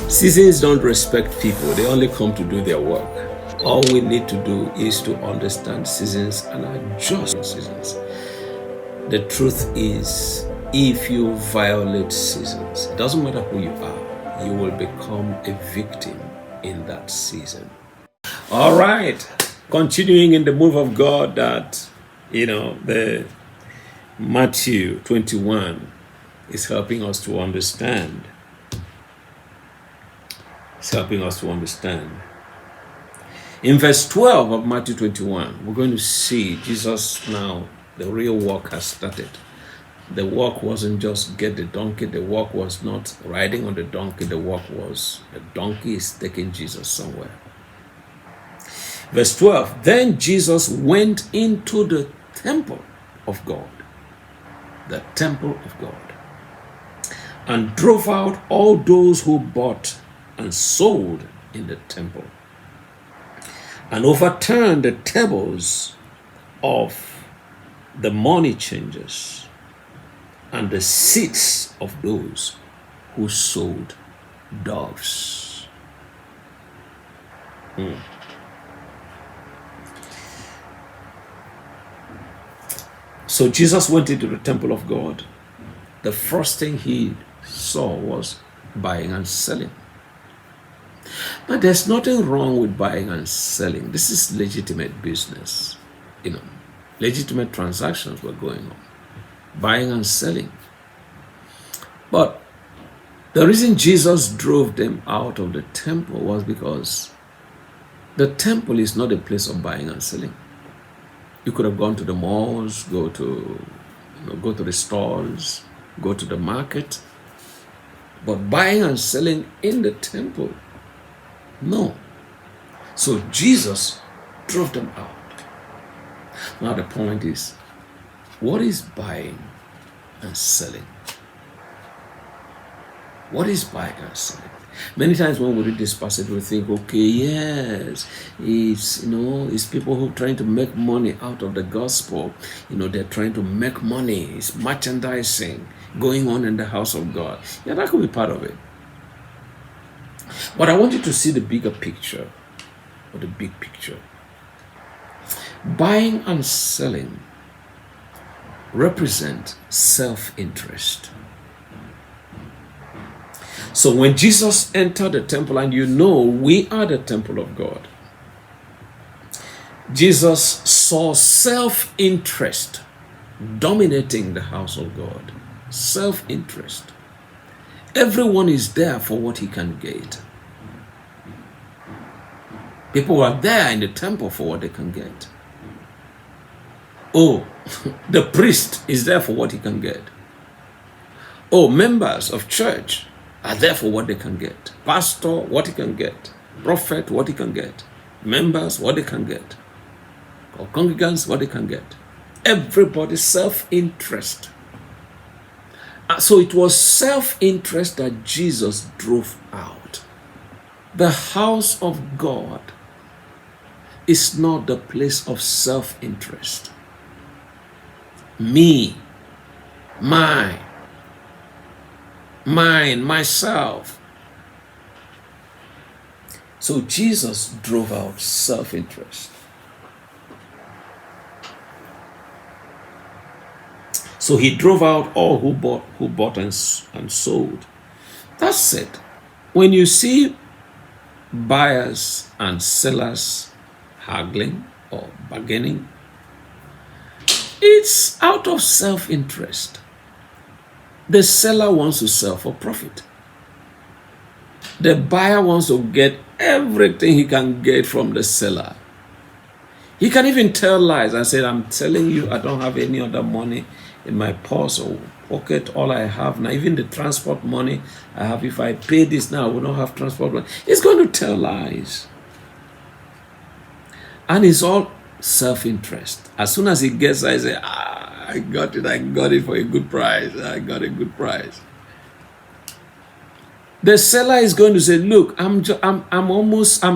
Seasons don't respect people, they only come to do their work. All we need to do is to understand seasons and adjust seasons. The truth is, if you violate seasons, it doesn't matter who you are, you will become a victim in that season. All right, continuing in the move of God that, the Matthew 21 is helping us to understand. It's helping us to understand. In verse 12 of Matthew 21, we're going to see Jesus now, the real work has started. The work wasn't just get the donkey. The work was not riding on the donkey. The work was the donkey is taking Jesus somewhere. Verse 12, then Jesus went into the temple of God, the temple of God, and drove out all those who bought and sold in the temple, and overturned the tables of the money changers and the seats of those who sold doves. So Jesus went into the temple of God. The first thing he saw was buying and selling. But there's nothing wrong with buying and selling. This is legitimate business. Legitimate transactions were going on. Buying and selling. But the reason Jesus drove them out of the temple was because the temple is not a place of buying and selling. You could have gone to the malls, go to the stores, go to the market. But buying and selling in the temple, no. So Jesus drove them out. Now the point is, what is buying and selling? What is buying and selling? Many times when we read this passage, we think, okay, yes, it's people who are trying to make money out of the gospel. They're trying to make money. It's merchandising going on in the house of God. Yeah, that could be part of it. But I want you to see the bigger picture, or the big picture. Buying and selling represent self-interest. So when Jesus entered the temple, and we are the temple of God, Jesus saw self-interest dominating the house of God. Self-interest. Everyone is there for what he can get. People are there in the temple for what they can get. Oh, the priest is there for what he can get. Oh, members of church are there for what they can get. Pastor, what he can get. Prophet, what he can get. Members, what they can get. Or congregants, what they can get. Everybody's self-interest. So it was self-interest that Jesus drove out. The house of God is not the place of self-interest. Me, mine, myself. So Jesus drove out self-interest. So he drove out all who bought and sold. That's it. When you see buyers and sellers haggling or bargaining, it's out of self-interest. The seller wants to sell for profit. The buyer wants to get everything he can get from the seller. He can even tell lies and say, I'm telling you, I don't have any other money in my purse or pocket. All I have now, even the transport money I have, if I pay this now, I will not have transport money. He's going to tell lies. And it's all self-interest. As soon as he gets there, he says, I got it for a good price. I got a good price. The seller is going to say, look, I'm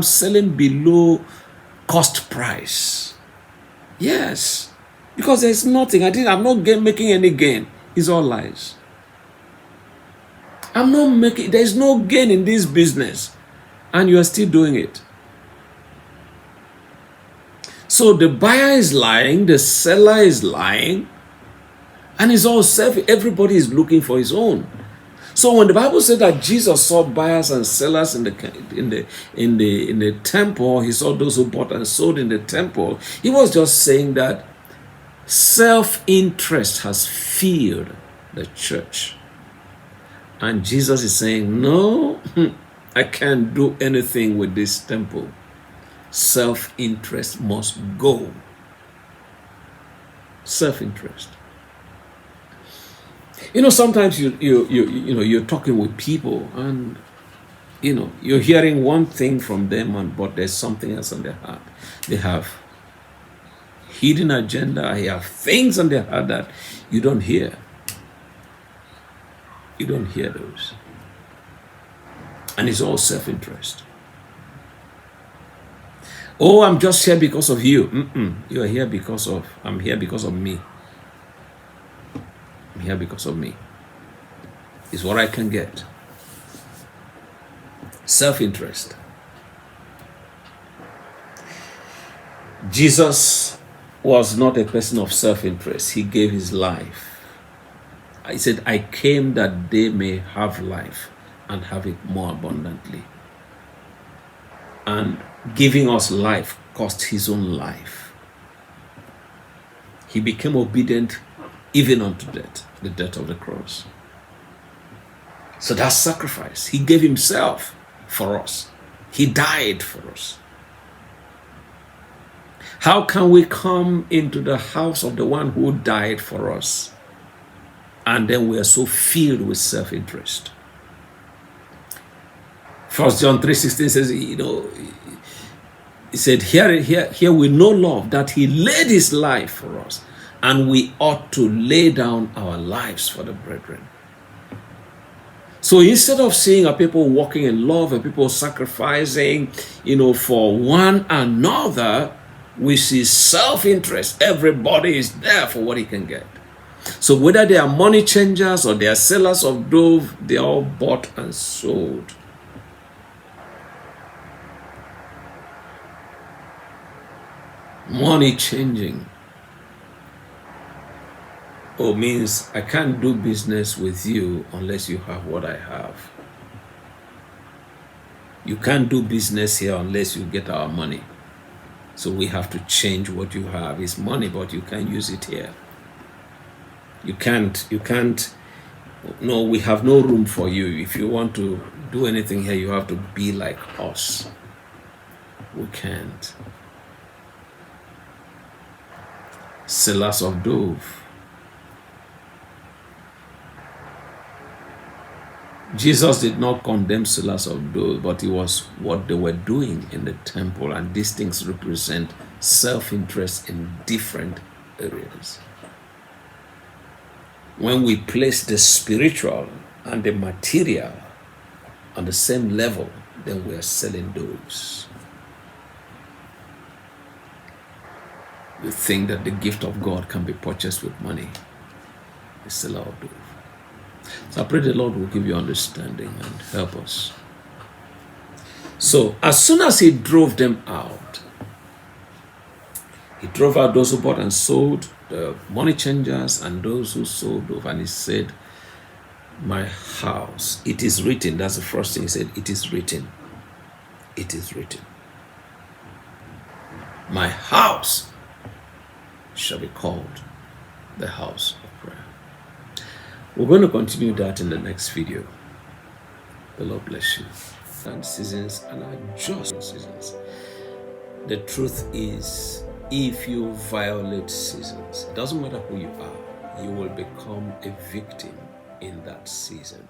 selling below cost price. Yes, because there's nothing. I'm not making any gain. It's all lies. I'm not making, there's no gain in this business. And you are still doing it. So the buyer is lying, the seller is lying, and it's all self. Everybody is looking for his own. So when the Bible said that Jesus saw buyers and sellers in the temple, he saw those who bought and sold in the temple. He was just saying that self-interest has filled the church, and Jesus is saying, "No, I can't do anything with this temple. Self-interest must go." Self-interest. Sometimes you're talking with people, and you're hearing one thing from them, but there's something else on their heart. They have hidden agenda. They have things on their heart that you don't hear. You don't hear those, and it's all self-interest. Oh, I'm just here because of you. You're here because of, I'm here because of me. I'm here because of me. It's what I can get. Self-interest. Jesus was not a person of self-interest. He gave his life. He said, I came that they may have life and have it more abundantly. And giving us life cost his own life. He became obedient even unto death, the death of the cross. So that's sacrifice. He gave himself for us. He died for us. How can we come into the house of the one who died for us, and then we are so filled with self-interest? 1 John 3:16 says, he said, here we know love, that he laid his life for us, and we ought to lay down our lives for the brethren. So instead of seeing a people walking in love and people sacrificing, for one another, we see self-interest. Everybody is there for what he can get. So whether they are money changers or they are sellers of dove, they are all bought and sold. Money changing. Means I can't do business with you unless you have what I have. You can't do business here unless you get our money. So we have to change what you have. It's money, but you can't use it here. You can't, no, we have no room for you. If you want to do anything here, you have to be like us. We can't. Sellers of dove. Jesus did not condemn sellers of dove, but it was what they were doing in the temple, and these things represent self-interest in different areas. When we place the spiritual and the material on the same level, then we are selling doves. We think that the gift of God can be purchased with money. The seller of dove. So I pray the Lord will give you understanding and help us. So as soon as he drove them out, he drove out those who bought and sold, the money changers and those who sold dove, and he said, my house, it is written. That's the first thing he said. It is written. It is written. My house shall be called the house of prayer. We're going to continue that in the next video. The Lord bless you. And seasons and adjust seasons. The truth is, if you violate seasons, it doesn't matter who you are, you will become a victim in that season.